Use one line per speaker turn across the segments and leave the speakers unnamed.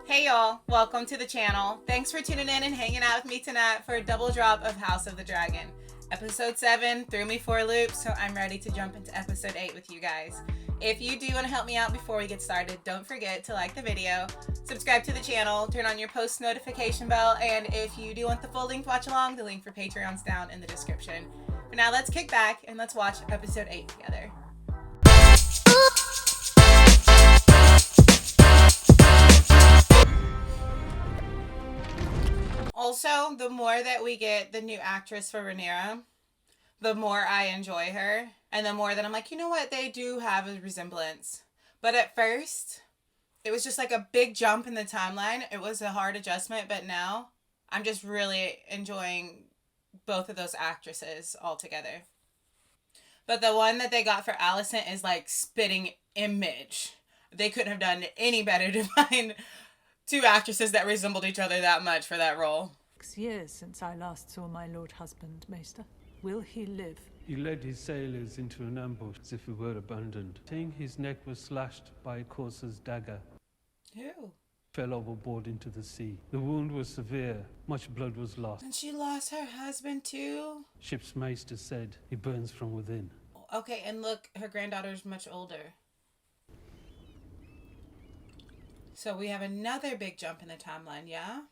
Hey y'all, welcome to the channel. Thanks for tuning in and hanging out with me tonight for a double drop of House of the Dragon. Episode 7 threw me for a loop, so I'm ready to jump into episode 8 with you guys. If you do want to help me out before we get started, don't forget to like the video, subscribe to the channel, turn on your post notification bell, and if you do want the full length watch along, the link for Patreon's down in the description. For now, let's kick back and let's watch episode 8 together. Also, the more that we get the new actress for Rhaenyra, the more I enjoy her. And the more that I'm like, you know what? They do have a resemblance. But at first, it was just like a big jump in the timeline. It was a hard adjustment. But now, I'm just really enjoying both of those actresses all together. But the one that they got for Alicent is like spitting image. They couldn't have done any better to find two actresses that resembled each other that much for that role.
6 years since I last saw my lord husband, Maester. Will he live?
He led his sailors into an ambush as if he were abandoned, saying his neck was slashed by a courser's dagger.
Who?
Fell overboard into the sea. The wound was severe. Much blood was lost.
And she lost her husband too?
Ship's maester said he burns from within.
Okay, and look, her granddaughter's much older. So we have another big jump in the timeline, yeah?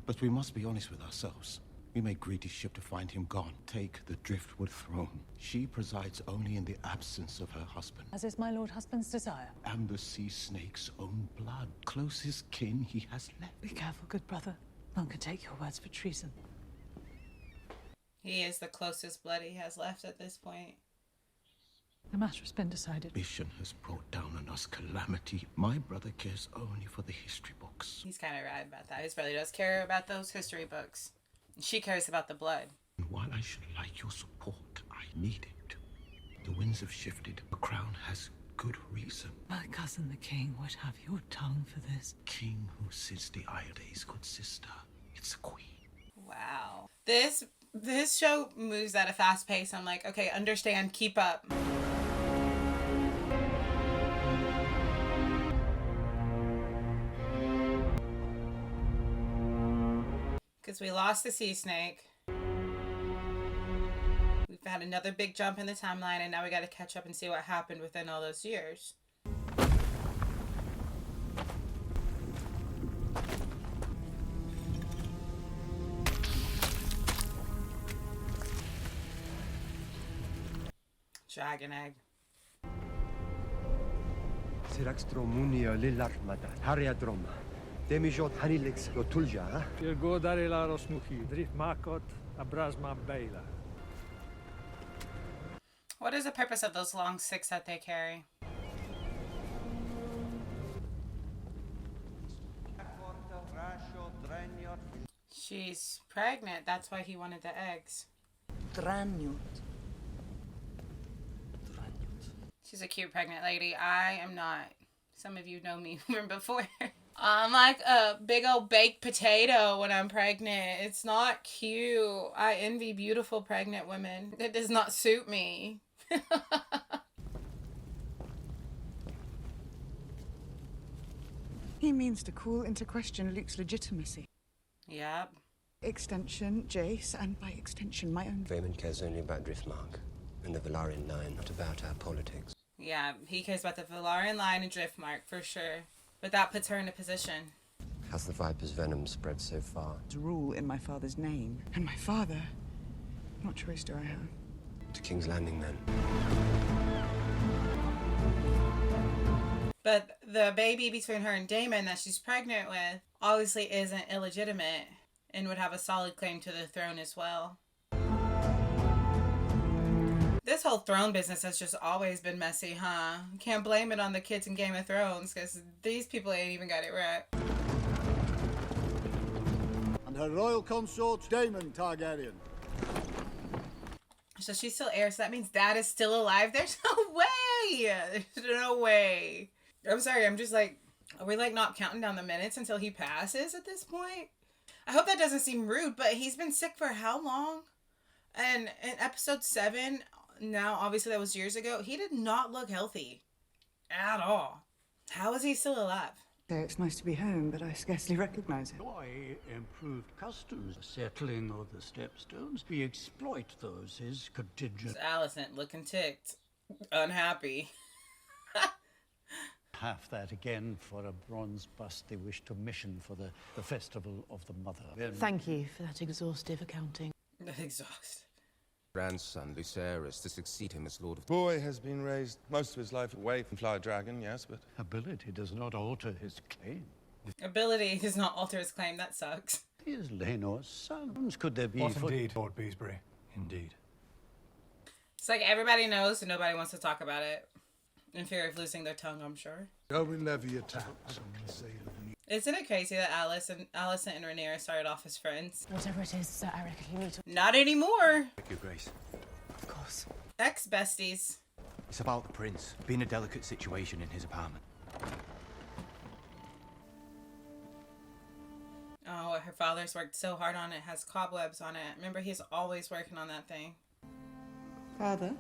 But we must be honest with ourselves. We may greet his ship to find him gone. Take the driftwood throne. She presides only in the absence of her husband.
As is my lord husband's desire.
And the sea snake's own blood. Closest kin he has left.
Be careful, good brother. None can take your words for treason.
He is the closest blood he has left at this point.
The matter has been decided.
Vision has brought down on us calamity. My brother cares only for the history books.
He's kind of right about that. His brother does care about those history books. She cares about the blood.
And while I should like your support, I need it. The winds have shifted. The crown has good reason.
My cousin the king would have your tongue for this.
King who sits the Ida's good sister. It's a queen.
Wow. This show moves at a fast pace. I'm like, okay, understand, keep up. Because we lost the sea snake. We've had another big jump in the timeline, and now we got to catch up and see what happened within all those years. Dragon egg.
Siraxtromunia lilarmada, Hariadroma. Demijot Hanilix Rotulja.
Godarilaros Nuki, Drift Makot, Abrasma Bela.
What is the purpose of those long sticks that they carry? She's pregnant. That's why he wanted the eggs.
Dranyut.
She's a cute pregnant lady. I am not. Some of you know me from before. I'm like a big old baked potato when I'm pregnant. It's not cute. I envy beautiful pregnant women. It does not suit me.
He means to call into question Luke's legitimacy.
Yep.
Extension, Jace, and by extension, my own.
Vaemond cares only about Driftmark and the Velaryon line, not about our politics.
Yeah, he cares about the Velaryon line and Driftmark for sure. But that puts her in a position.
Has the Viper's venom spread so far?
To rule in my father's name. And my father, what choice do I have?
To King's Landing, then.
But the baby between her and Daemon that she's pregnant with obviously isn't illegitimate and would have a solid claim to the throne as well. This whole throne business has just always been messy, huh? Can't blame it on the kids in Game of Thrones, because these people ain't even got it right.
And her royal consort, Daemon Targaryen.
So she's still heir, so that means Dad is still alive? There's no way! There's no way. I'm sorry, I'm just like, are we like not counting down the minutes until he passes at this point? I hope that doesn't seem rude, but he's been sick for how long? And in episode 7... now, obviously that was years ago, he did not look healthy at all. How is he still alive?
Say it's nice to be home, but I scarcely recognize it.
Why, improved customs, settling of the stepstones. We exploit those as contingent.
It's Alicent looking ticked. Unhappy.
Half that again for a bronze bust they wish to mission for the Festival of the Mother. Then...
Thank you for that exhaustive accounting.
Exhausted.
Grandson, Viserys, to succeed him as Lord of...
Boy has been raised most of his life away from Fly Dragon, yes, but...
Ability does not alter his claim.
Ability does not alter his claim, that sucks.
He is Laenor's son. Could there be...
What indeed, Lord Beesbury? Indeed.
It's like everybody knows and nobody wants to talk about it. In fear of losing their tongue, I'm sure.
Go and levy your tax on the sale of
Isn't it crazy that Alicent and Rhaenyra started off as friends?
Whatever it is, Sir Eric, you need to...
Not anymore!
Thank you, Grace.
Of course.
Ex-besties.
It's about the prince. Being a delicate situation in his apartment.
Oh, her father's worked so hard on it. Has cobwebs on it. Remember, he's always working on that thing.
Father?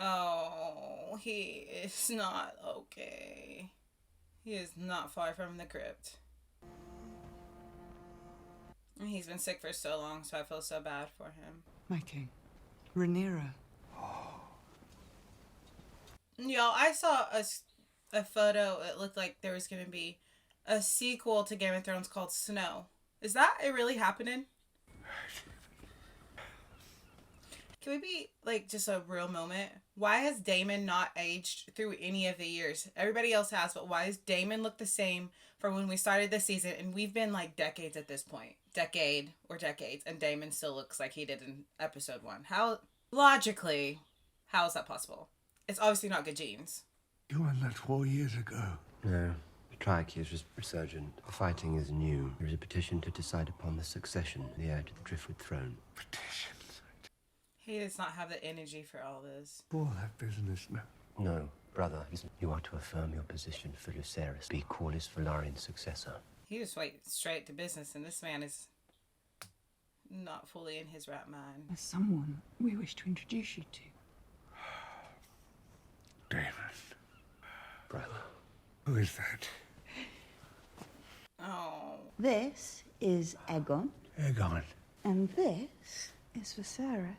Oh, he is not okay. He is not far from the crypt. He's been sick for so long, so I feel so bad for him.
My king. Rhaenyra.
Y'all, I saw a photo. It looked like there was going to be a sequel to Game of Thrones called Snow. Is that really happening? Can we be, like, just a real moment? Why has Daemon not aged through any of the years? Everybody else has, but why does Daemon look the same from when we started the season? And we've been, like, decades at this point. Decade or decades. And Daemon still looks like he did in episode 1. How, logically, how is that possible? It's obviously not good genes.
You won that 4 years ago.
No. The trike is resurgent. The fighting is new. There is a petition to decide upon the succession, the heir to the Driftwood throne.
Petitions.
He does not have the energy for all this.
All that business now.
No, brother. You are to affirm your position for Viserys. Be Corlys Velarion's successor.
He just went straight to business, and this man is not fully in his right mind.
There's someone we wish to introduce you to.
Daemon.
Brother.
Who is that?
Oh.
This is Aegon.
Aegon.
And this is Viserys.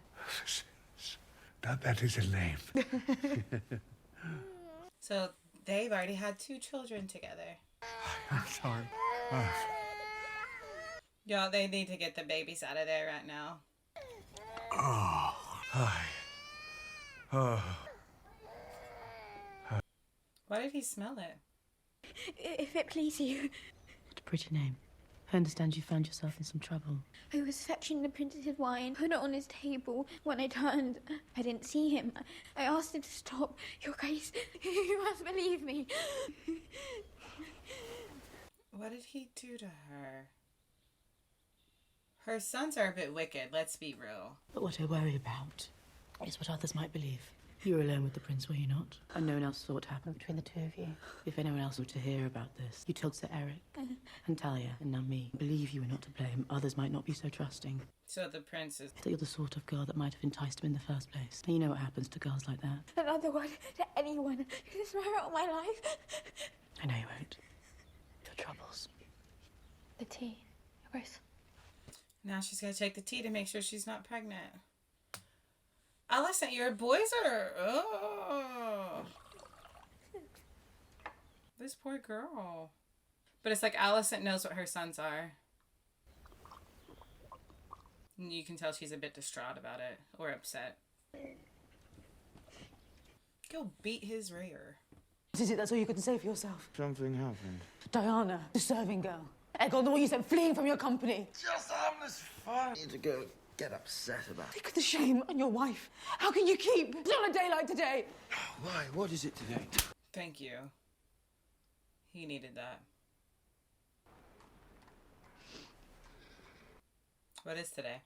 That is a name.
So they've already had 2 children together.
I'm sorry.
Y'all, they need to get the babies out of there right now.
Oh. Hi. Oh.
Why did he smell it?
If it please you.
What a pretty name. I understand you found yourself in some trouble.
I was fetching the prince's wine, put it on his table. When I turned, I didn't see him. I asked him to stop. Your Grace, you must believe me.
What did he do to her? Her sons are a bit wicked, let's be real.
But what I worry about is what others might believe. You were alone with the prince, were you not? And no one else saw what happened between the 2 of you. If anyone else were to hear about this, you told Sir Eric and Talia and now me. Believe you were not to blame. Others might not be so trusting.
So the prince is...
That you're the sort of girl that might have enticed him in the first place. And you know what happens to girls like that.
Another word to anyone. You can swear it on my life.
I know you won't. Your troubles.
The tea, Your Grace.
Now she's gonna take the tea to make sure she's not pregnant. Alicent, your boys are... Oh. This poor girl. But it's like Alicent knows what her sons are. And you can tell she's a bit distraught about it. Or upset. Go beat his rear.
What is it? That's all you can say for yourself?
Something happened.
Diana, the serving girl. Aegon, the one you sent fleeing from your company.
Just harmless fun. Need to go get upset about.
Think of the shame on your wife. How can you keep on a day like today?
Why? What is it today?
Thank you. He needed that. What is today?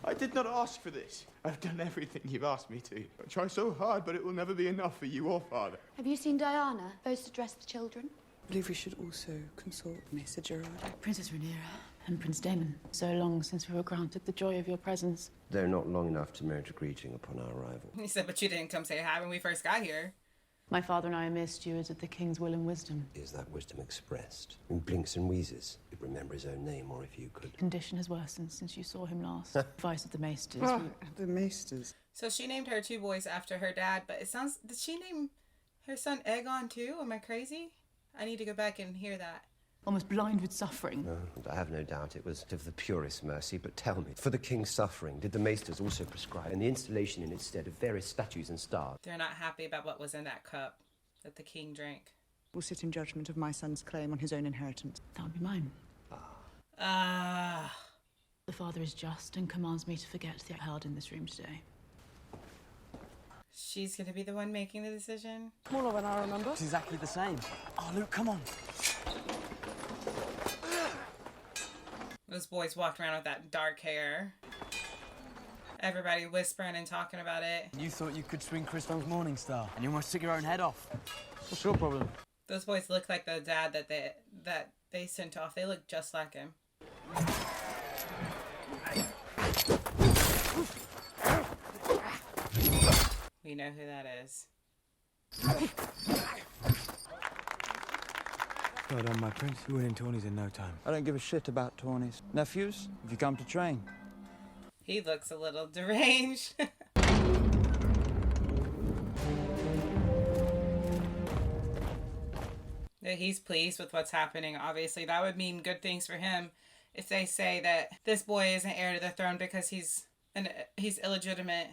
I did not ask for this. I've done everything you've asked me to. I try so hard, but it will never be enough for you or Father.
Have you seen Diana? Those to dress the children?
I believe we should also consult Mr. Gerard.
Princess Rhaenyra. And Prince Daemon. So long since we were granted the joy of your presence.
Though not long enough to merit a greeting upon our arrival.
He said, but you didn't come say hi when we first got here.
My father and I are mere stewards of the king's will and wisdom.
Is that wisdom expressed in blinks and wheezes? You'd remember his own name, or if you could.
Condition has worsened since you saw him last. Advice of the maesters.
Oh, the maesters.
So she named her 2 boys after her dad, but it sounds... Did she name her son Aegon too? Am I crazy? I need to go back and hear that.
Almost blind with suffering.
No, I have no doubt it was of the purest mercy, but tell me, for the king's suffering, did the maesters also prescribe the installation in its stead of various statues and stars?
They're not happy about what was in that cup that the king drank.
Will sit in judgment of my son's claim on his own inheritance.
That would be mine.
Ah.
The father is just and commands me to forget the held in this room today.
She's gonna be the one making the decision?
Smaller than I remember.
It's exactly the same. Oh, Luke, come on.
Those boys walked around with that dark hair. Everybody whispering and talking about it.
You thought you could swing Kristoff's Morning Star, and you almost took your own head off. What's your problem?
Those boys look like the dad that they sent off. They look just like him. We know who that is.
Well done, my prince. You're winning tourneys in no time. I don't give a shit about tourneys. Nephews, if you come to train.
He looks a little deranged. He's pleased with what's happening, obviously. That would mean good things for him if they say that this boy isn't heir to the throne because he's illegitimate.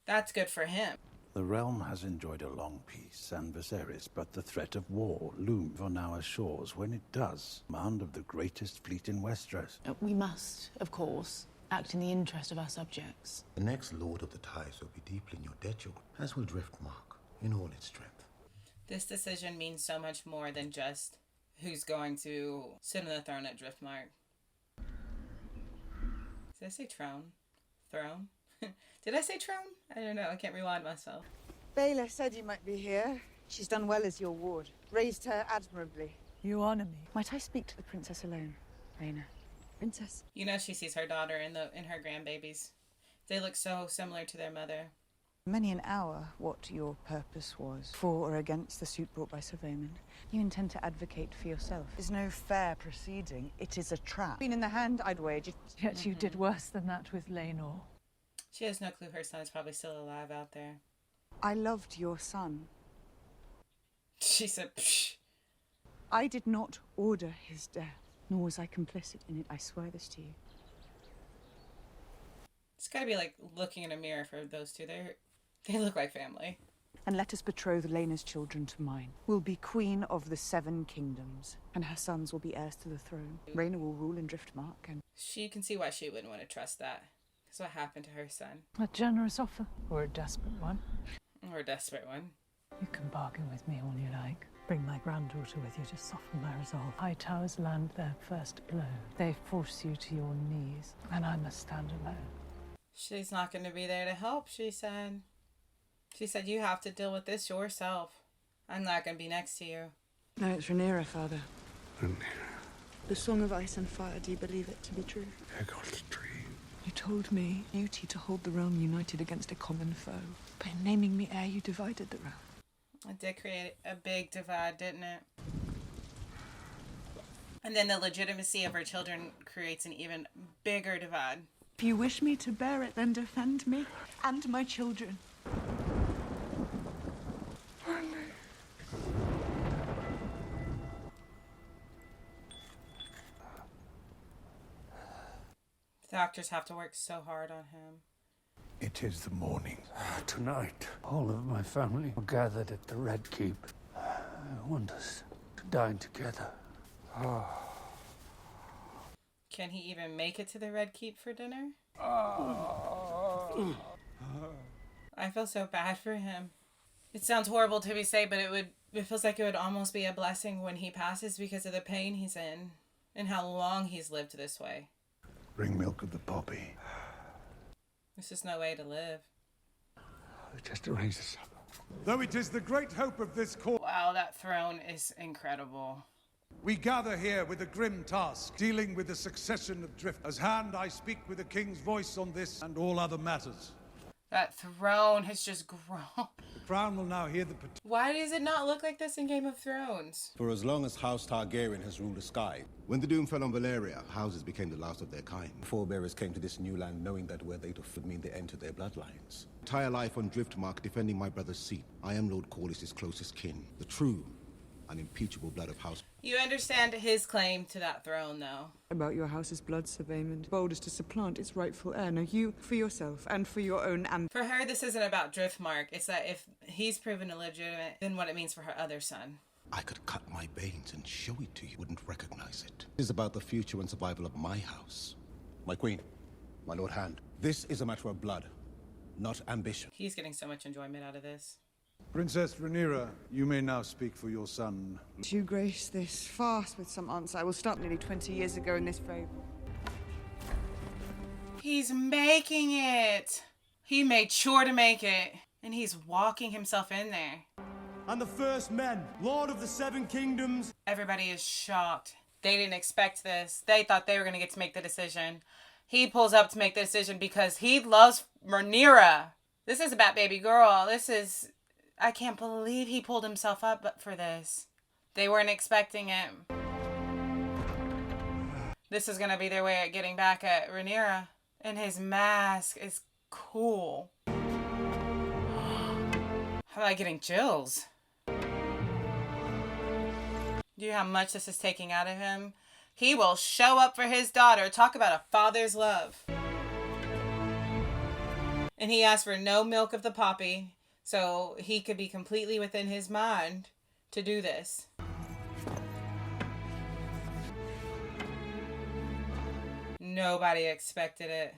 That's good for him.
The realm has enjoyed a long peace and Viserys, but the threat of war looms on our shores. When it does, command of the greatest fleet in Westeros.
We must, of course, act in the interest of our subjects.
The next Lord of the Tides will be deeply in your debt, as will Driftmark, in all its strength.
This decision means so much more than just who's going to sit on the throne at Driftmark. Did I say throne? Throne? Did I say throne? I don't know. I can't rewind myself.
Baela said you might be here. She's done well as your ward. Raised her admirably.
You honor me.
Might I speak to the princess alone, Rhaenyra? Princess?
You know she sees her daughter in her grandbabies. They look so similar to their mother.
Many an hour what your purpose was, for or against the suit brought by Sir Vaemond. You intend to advocate for yourself. It's no fair proceeding. It is a trap. Been in the hand, I'd wager.
Yet you did worse than that with Rhaenyra.
She has no clue her son is probably still alive out there.
I loved your son.
She said, psh.
I did not order his death, nor was I complicit in it. I swear this to you.
It's gotta be like looking in a mirror for those two. They look like family.
And let us betroth Laena's children to mine. Will be queen of the 7 kingdoms, and her sons will be heirs to the throne. Rhaenyra will rule in Driftmark, and...
She can see why she wouldn't want to trust that. Because what happened to her son?
A generous offer, or a desperate one?
Or a desperate one.
You can bargain with me all you like. Bring my granddaughter with you to soften my resolve. High towers land their first blow. They force you to your knees, and I must stand alone.
She's not going to be there to help, she said. She said, you have to deal with this yourself. I'm not going to be next to you.
No, it's Rhaenyra, Father.
Rhaenyra.
The Song of Ice and Fire, do you believe it to be true?
Aegon's dream.
You told me duty to hold the realm united against a common foe. But in naming me heir, you divided the realm.
It did create a big divide, didn't it? And then the legitimacy of her children creates an even bigger divide.
If you wish me to bear it, then defend me and my children.
Doctors have to work so hard on him.
It is the morning. Tonight, all of my family are gathered at the Red Keep. I want us to dine together.
Can he even make it to the Red Keep for dinner? I feel so bad for him. It sounds horrible to me say, but it feels like it would almost be a blessing when he passes because of the pain he's in and how long he's lived this way.
Bring milk of the poppy.
There's just no way to live.
Just arrange the supper.
Though it is the great hope of this court.
Wow, that throne is incredible.
We gather here with a grim task, dealing with the succession of drift. As hand, I speak with the king's voice on this and all other matters.
That throne has just grown.
The crown will now hear the
Why does it not look like this in Game of Thrones?
For as long as House Targaryen has ruled the sky, when the doom fell on Valyria, houses became the last of their kind. Forebearers came to this new land knowing that where they would mean the end to their bloodlines. Entire life on Driftmark defending my brother's seat. I am Lord Corlys' closest kin. The true, unimpeachable blood of House.
You understand his claim to that throne, though.
About your house's blood, Sir Vaemond. Bold is to supplant its rightful heir. Now you, for yourself, and for your own
For her, this isn't about Driftmark. It's that if he's proven illegitimate, then what it means for her other son.
I could cut my veins and show it to you. Wouldn't recognize it. It is about the future and survival of my house. My queen, my Lord Hand. This is a matter of blood, not ambition.
He's getting so much enjoyment out of this.
Princess Rhaenyra, you may now speak for your son.
You grace this fast with some answer. I will start nearly 20 years ago in this fable.
He's making it. He made sure to make it. And he's walking himself in there.
And the first men, Lord of the Seven Kingdoms.
Everybody is shocked. They didn't expect this. They thought they were going to get to make the decision. He pulls up to make the decision because he loves Rhaenyra. This is about baby girl. This is... I can't believe he pulled himself up for this. They weren't expecting it. This is going to be their way at getting back at Rhaenyra. And his mask is cool. How am I getting chills? Do you know how much this is taking out of him? He will show up for his daughter. Talk about a father's love. And he asked for no milk of the poppy. So he could be completely within his mind to do this. Nobody expected it.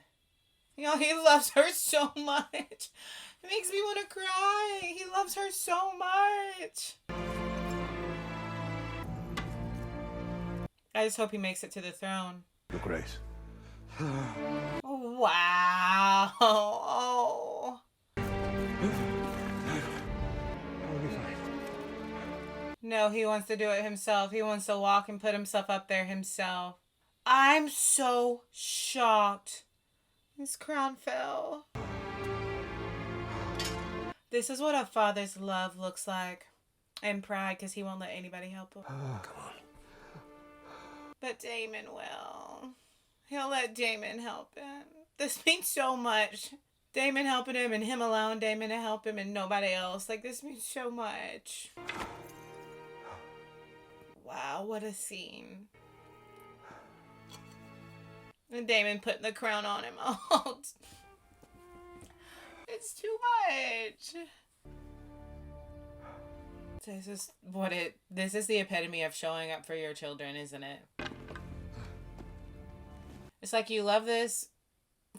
You know, he loves her so much. It makes me want to cry. He loves her so much. I just hope he makes it to the throne.
Your Grace.
Wow. Oh. No, he wants to do it himself. He wants to walk and put himself up there himself. I'm so shocked. His crown fell. This is what a father's love looks like. And pride, because he won't let anybody help him.
Come on.
But Daemon will. He'll let Daemon help him. This means so much. Daemon helping him and him allowing Daemon to help him and nobody else. Like, this means so much. Wow, what a scene. And Daemon putting the crown on him. Oh, it's too much. This is the epitome of showing up for your children, isn't it? It's like you love this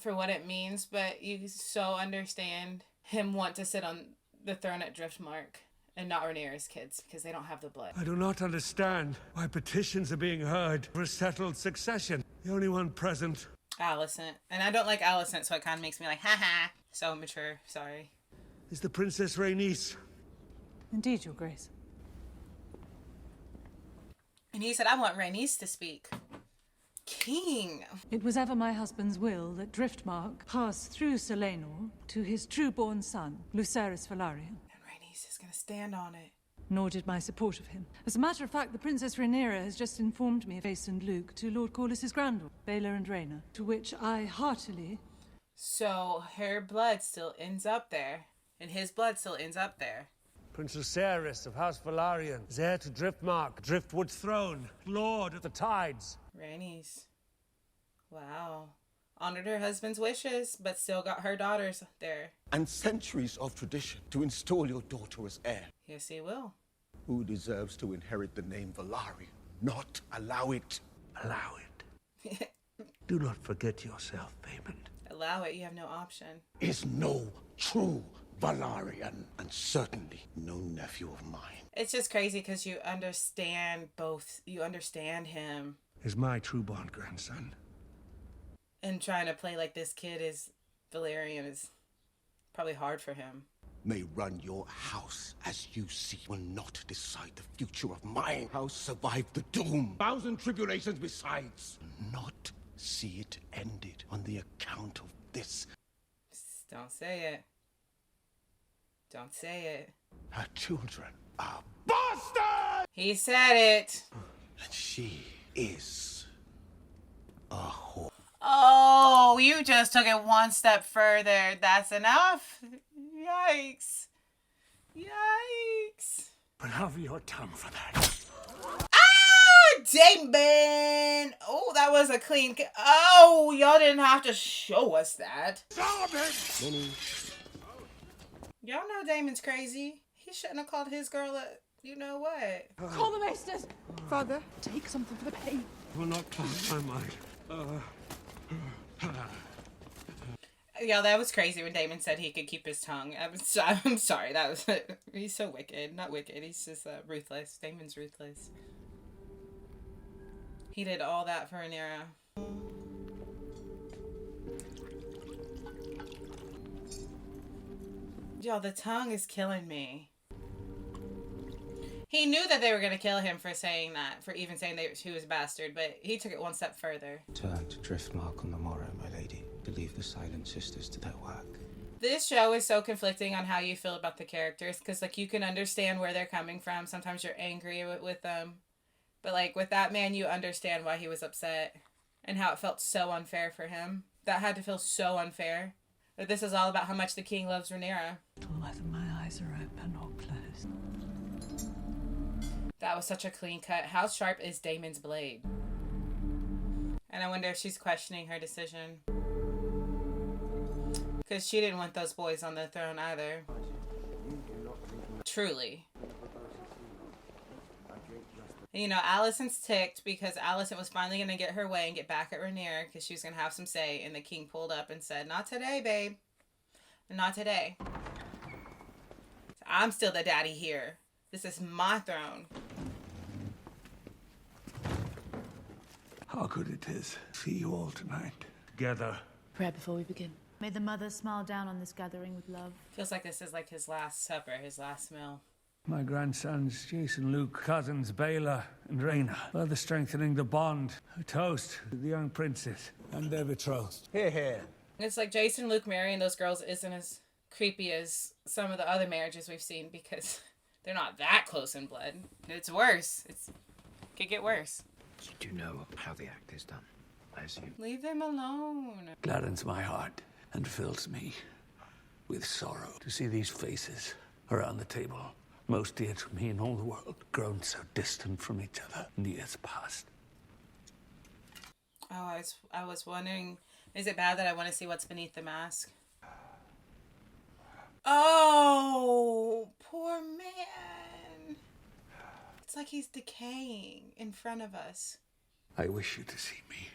for what it means, but you so understand him want to sit on the throne at Driftmark and not Rhaenyra's kids because they don't have the blood.
I do not understand why petitions are being heard for a settled succession. The only one present.
Alicent. And I don't like Alicent, so it kind of makes me like, haha. So mature. Sorry.
Is the Princess Rhaenys.
Indeed, Your Grace.
And he said, I want Rhaenys to speak. King.
It was ever my husband's will that Driftmark pass through Selenor to his true-born son, Viserys Velaryon.
And Rhaenys is going to stand on it.
Nor did my support of him. As a matter of fact, the Princess Rhaenyra has just informed me of Ace and Luke to Lord Corlys' granddaughter, Baelor and Rhaena, to which I heartily...
So her blood still ends up there, and his blood still ends up there.
Prince Viserys of House Velaryon is heir to Driftmark, Driftwood's throne, Lord of the Tides.
Rhaenys. Wow. Honored her husband's wishes, but still got her daughters there.
And centuries of tradition to install your daughter as heir.
Yes, he will.
Who deserves to inherit the name Velaryon? Not allow it.
Allow it. Do not forget yourself, Vaemond.
Allow it, you have no option.
Is no true Velaryon, and certainly no nephew of mine.
It's just crazy because you understand both. You understand him.
Is my true-born grandson.
And trying to play like this kid is Velaryon is probably hard for him.
may run your house as you see, will not decide the future of mine. House survived the doom, 1,000 tribulations besides. Not see it ended on the account of this.
Don't say it. Don't say it.
Her children are bastards!
He said it.
And she is a whore.
Oh, you just took it one step further. That's enough. Yikes. Yikes.
But have your tongue for that.
Ah, Damon. Oh, that was a clean. Oh, y'all didn't have to show us that. Y'all know Damon's crazy. He shouldn't have called his girl a, you know what.
Call the maesters. Father, take something for the pain.
Will not cloud my mind.
Yeah, that was crazy when Damon said he could keep his tongue. I'm sorry. That was he's so wicked. Not wicked. He's just ruthless. Damon's ruthless. He did all that for Rhaenyra. Yo, the tongue is killing me. He knew that they were going to kill him for saying that, for even saying he was a bastard, but he took it one step further.
Turn to Driftmark on the morrow, my lady, to leave the Silent Sisters to their work.
This show is so conflicting on how you feel about the characters, because, like, you can understand where they're coming from. Sometimes you're angry with them. But, like, with that man, you understand why he was upset and how it felt so unfair for him. That had to feel so unfair. But this is all about how much the king loves Rhaenyra.
Whether my eyes are open or closed.
That was such a clean cut. How sharp is Damon's blade? And I wonder if she's questioning her decision. Because she didn't want those boys on the throne either. Truly. And, you know, Alicent's ticked because Alicent was finally going to get her way and get back at Rhaenyra because she was going to have some say. And the king pulled up and said, "Not today, babe. Not today. I'm still the daddy here. This is my throne."
How good it is to see you all tonight, together.
Prayer before we begin.
May the mother smile down on this gathering with love.
Feels like this is like his last supper, his last meal.
My grandsons, Jason, Luke, cousins, Baela and Rhaena, further strengthening the bond. A toast to the young princes and their betrothed.
Hear, hear.
It's like Jason, Luke marrying those girls isn't as creepy as some of the other marriages we've seen because they're not that close in blood. It's worse. It could get worse.
You do know how the act is done, I assume.
Leave them alone.
Gladdens my heart and fills me with sorrow to see these faces around the table, most dear to me in all the world, grown so distant from each other in the years past.
Oh, I was wondering, is it bad that I want to see what's beneath the mask? Oh, poor man. It's like he's decaying in front of us.
I wish you to see me,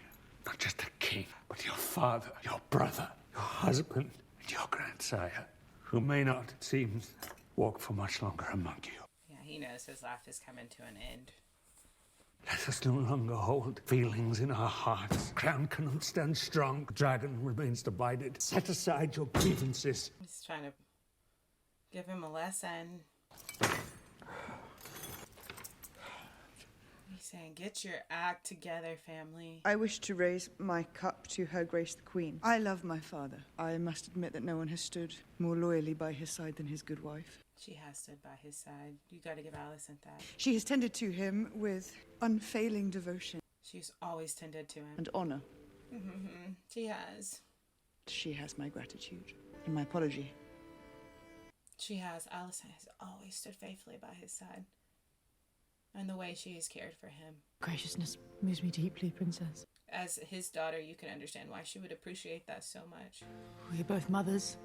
not just a king, but your father, your brother, your husband, and your grandsire, who may not, it seems, walk for much longer among you.
Yeah, he knows his life is coming to an end.
Let us no longer hold feelings in our hearts. Crown cannot stand strong. The dragon remains divided. Set aside your grievances.
He's trying to give him a lesson. He's saying, get your act together, family.
I wish to raise my cup to Her Grace the Queen. I love my father. I must admit that no one has stood more loyally by his side than his good wife.
She has stood by his side. You gotta give Alicent that.
She has tended to him with unfailing devotion.
She's always tended to him.
And honor.
Mm-hmm. She has.
She has my gratitude and my apology.
She has. Alicent has always stood faithfully by his side. And the way she has cared for him.
Graciousness moves me deeply, Princess.
As his daughter, you can understand why she would appreciate that so much.
We are both mothers,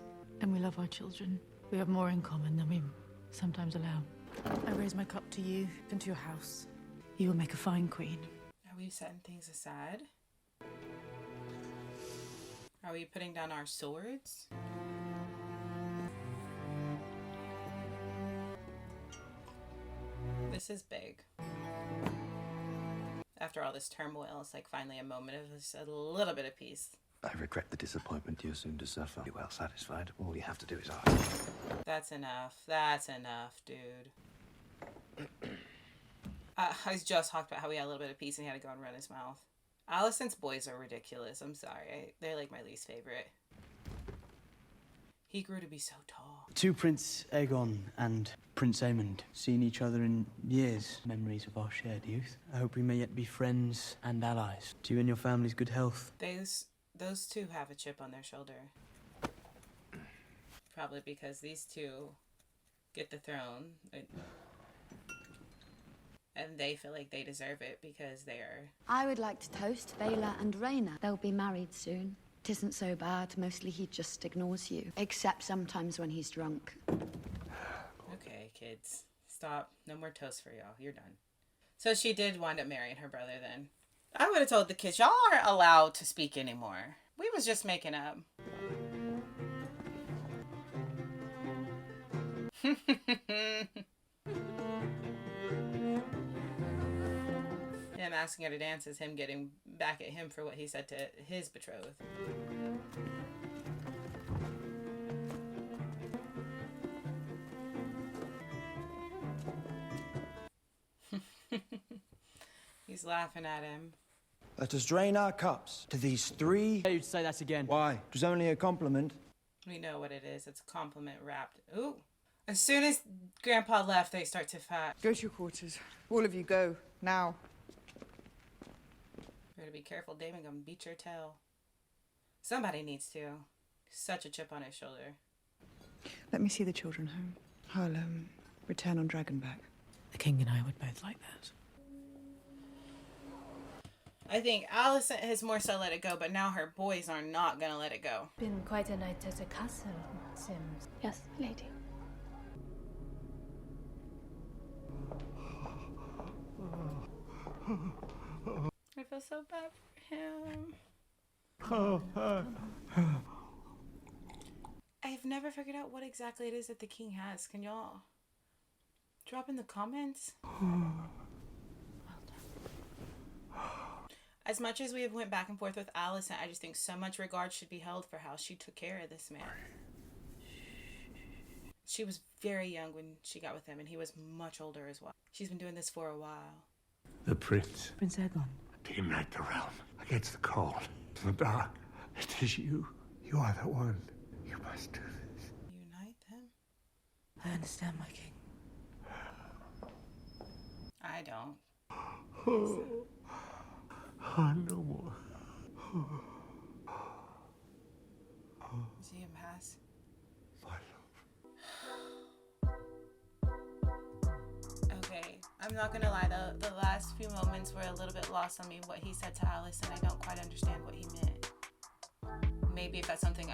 and we love our children. We have more in common than we sometimes allow. I raise my cup to you and to your house. You will make a fine queen.
Are we setting things aside? Are we putting down our swords? This is big. After all this turmoil, it's like finally a moment of just a little bit of peace.
I regret the disappointment you're soon to suffer. Be well satisfied. All you have to do is ask.
That's enough. That's enough, dude. I just talked about how he had a little bit of peace and he had to go and run his mouth. Alicent's boys are ridiculous. I'm sorry. They're like my least favorite. He grew to be so tall.
To Prince Aegon and Prince Aemond, seen each other in years. Memories of our shared youth. I hope we may yet be friends and allies. To you and your family's good health.
Those two have a chip on their shoulder. Probably because these two get the throne. And they feel like they deserve it because they are...
I would like to toast Vela and Rhaenyra. They'll be married soon. It isn't so bad. Mostly he just ignores you. Except sometimes when he's drunk.
Okay, kids. Stop. No more toast for y'all. You're done. So she did wind up marrying her brother then. I would have told the kids, y'all aren't allowed to speak anymore. We was just making up. Him asking her to dance is him getting back at him for what he said to his betrothed. He's laughing at him.
Let us drain our cups to these three...
Hey, you'd say that again.
Why? It was only a compliment.
We know what it is. It's a compliment wrapped. Ooh. As soon as Grandpa left, they start to fight.
Go to your quarters. All of you go. Now.
Better be careful. Damon gonna beat your tail. Somebody needs to. Such a chip on his shoulder.
Let me see the children home. I'll, return on Dragonback.
The king and I would both like that.
I think Alicent has more so let it go, but now her boys are not gonna let it go.
Been quite a night at the castle, Sims.
Yes, lady.
I feel so bad for him. I've never figured out what exactly it is that the king has. Can y'all drop in the comments? As much as we have went back and forth with Alicent, I just think so much regard should be held for how she took care of this man. She was very young when she got with him, and he was much older as well. She's been doing this for a while.
The prince.
Prince Aegon.
To unite the realm against the cold, the dark. It is you. You are the one. You must do this.
Unite them?
I understand, my king.
I don't.
No more.
Is he a pass? Okay, I'm not gonna lie, the last few moments were a little bit lost on me. What he said to Alice, and I don't quite understand what he meant. Maybe if that's something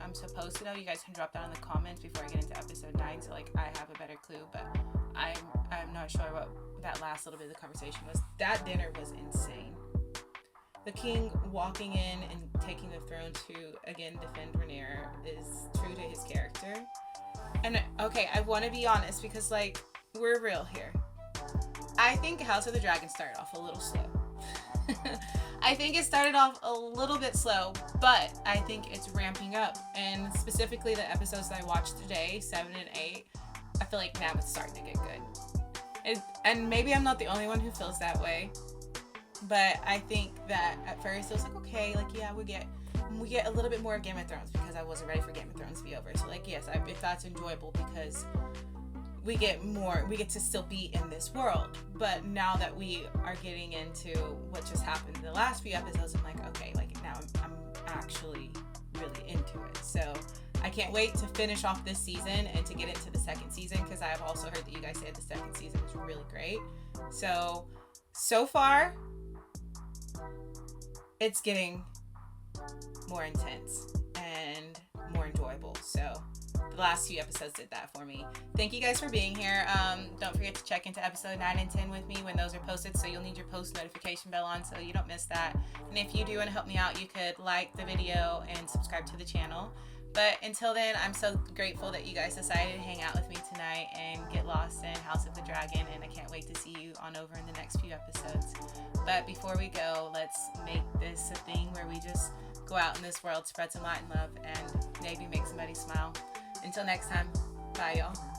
I'm supposed to know, you guys can drop down in the comments before I get into episode 9, so like I have a better clue. But I'm not sure what that last little bit of the conversation was. That dinner was insane. The king walking in and taking the throne to again defend Rhaenyra is true to his character. And okay, I want to be honest because like we're real here. I think House of the Dragon started off a little slow. I think it started off a little bit slow, but I think it's ramping up. And specifically the episodes that I watched today, 7 and 8, I feel like now it's starting to get good. And maybe I'm not the only one who feels that way. But I think that at first it was like, okay, like, yeah, we get a little bit more of Game of Thrones because I wasn't ready for Game of Thrones to be over. So like, yes, if that's enjoyable because we get to still be in this world. But now that we are getting into what just happened in the last few episodes, I'm like, okay, like now I'm actually really into it. So I can't wait to finish off this season and to get into the second season because I have also heard that you guys said the second season was really great. So far, it's getting more intense and more enjoyable. So the last few episodes did that for me. Thank you guys for being here. Don't forget to check into episode 9 and 10 with me when those are posted, so you'll need your post notification bell on so you don't miss that. And if you do want to help me out, you could like the video and subscribe to the channel. But until then, I'm so grateful that you guys decided to hang out with me tonight and get lost in House of the Dragon, and I can't wait to see you on over in the next few episodes. But before we go, let's make this a thing where we just go go out in this world, spread some light and love, and maybe make somebody smile. Until next time, bye y'all.